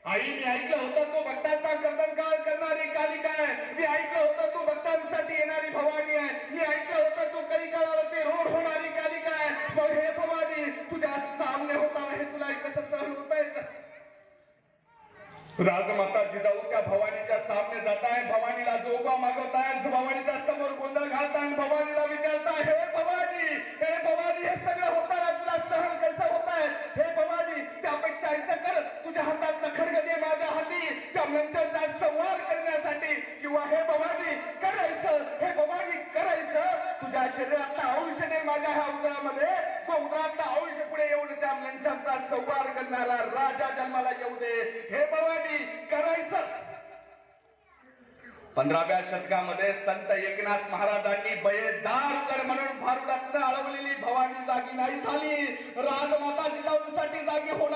आई, मी ऐकलं होतं तू भक्तांचा कर्दनकाळ करणारी कालिका आहे. मी ऐकलं होतं तू भक्तांसाठी येणारी भवानी आहे. मी ऐकलं होतं तू कलिकाळावरती रोड होणारी कालिका आहे. मग हे भवानी तुझ्या सामने होताना हे तुला कसं सहन होत आहे? राजमाता जिजाऊ त्या भवानीच्या सामने जाताय, भवानीला जोगवा मागवताय, भवानीच्या समोर गोंधळ घालताय, भवानीला विचारताय, हे भवानी हे सगळं होताना तुला सहन कसं होत आहे? हे भवानी, त्यापेक्षा ऐसा कर, तुझ्या हातात खड्ग दे माझ्या हाती त्या मंचाचा संवार करण्यासाठी, किंवा हे भवानी करायचं, हे भवानी करायचं, तुझ्या शरीरातला औषध दे माझ्या ह्या उदरामध्ये, जो उदरातला औषध पुढे येऊन त्या मंचाचा संवार करणारा राजा जन्माला येऊ दे. हे भवानी करायचं. 15व्या शतकामध्ये संत एकनाथ महाराजांनी बयेदार उदर म्हणून भारुडातनं अडवलेली भवानी जागी नाही झाली. राजमाता जिजाऊसाठी जागी होणार